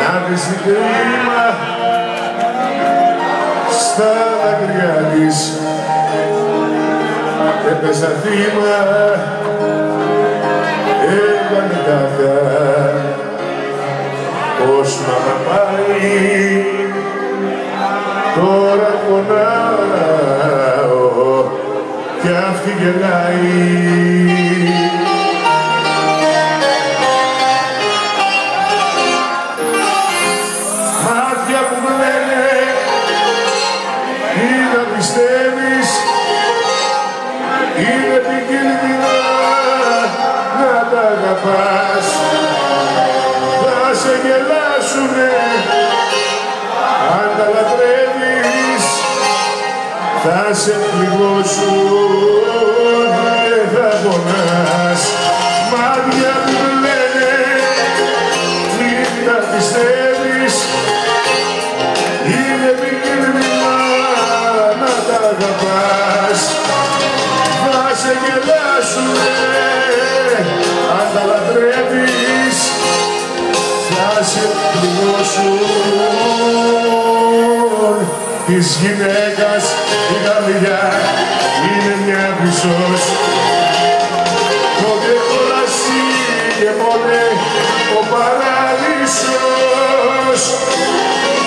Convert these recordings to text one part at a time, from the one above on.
να βρεις την κρίμα στα δάκρυα της. Έπαιζα θύμα, έκανε κάθα, πως να πάει, τώρα πονάω κι αυτή γελάει. Μάτια που λένε ή να πιστεύεις, είναι επικίνδυνα να τα αγαπάς. Θα σε γελάσουνε αν τα λατρεύεις, θα σε πληγώσουν και θα πονάς. Μάτια που λένε μην τα πιστεύεις, είναι επικίνδυνα να τα αγαπάς. Θα σε γελάσουνε αν τα λατρεύεις, θα σε πληγώσουν. Της γυναίκας η καρδιά είναι μια χρυσός, πότε κόλαση και πότε ο παράδεισος.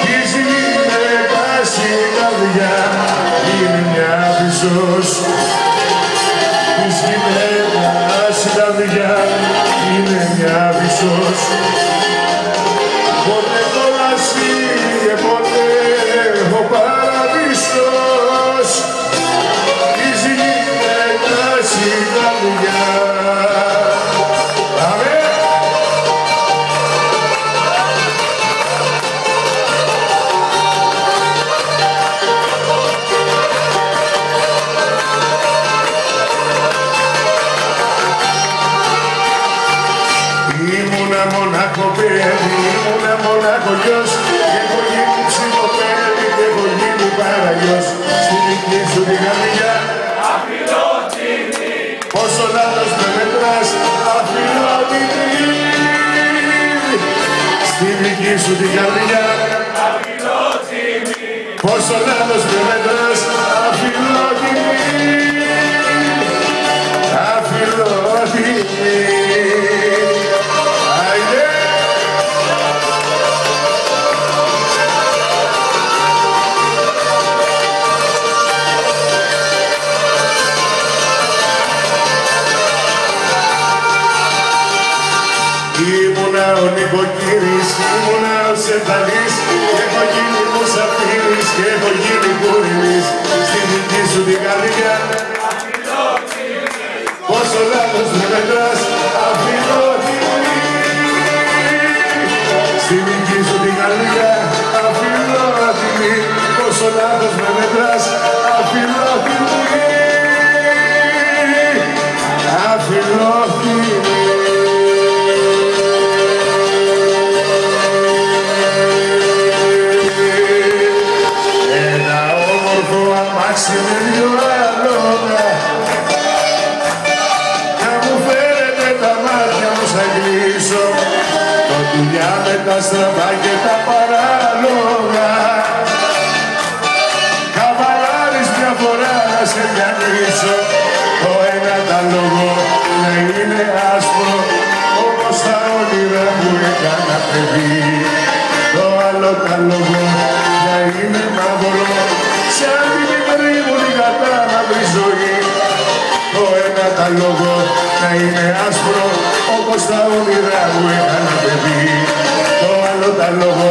Της γυναίκας η καρδιά είναι μια χρυσός, της γυναίκας η καρδιά είναι μια χρυσός, πότε κόλαση και πότε ο παράδεισος. Της γυναίκας η καρδιά. Ήμουνα μονάχο παιδί, ήμουνα μονάχο γιος, και έχω γίνει ψυχοπαίδι και έχω γίνει παραγιός. Στη δική σου την καρδιά αφιλότιμη, πόσο λάθος με μετράς, αφιλότιμη. Στη δική σου την καρδιά αφιλότιμη, πόσο λάθος με μετράς, αφιλότιμη. Αφιλότιμη. Ήμουνα ο νοικοκύρης, ήμουνα ο Σενταλής, και έχω γίνει μουσαφίρης και έχω γίνει κουριλής. Στη δική σου την καρδιά αφιλότιμη, πόσο λάθος με μετράς, αφιλότιμη. Στη δική σου την καρδιά αφιλότιμη, πόσο λάθος με μετράς, αφιλότιμη. Αφιλότιμη. Αμάξι με δυο αλόγα, να μου φέρετε τα μάτια μου σαν κλείσω, το δουλειά με τα στραβά και τα παράλογα. Καβαλάρεις μια φορά να σε διανύσω, το ένα τα λόγο να είναι άσπρο, όπως τα όνειρα που έκανα παιδί. Το άλλο τα λόγο να είναι μαύρο, σαν τη μικρή μου την κατάλαβη ζωή. Το ένα τα λόγο να είναι άσπρο, όπως τα όνειρα που έκανα παιδί. Το άλλο τα λόγο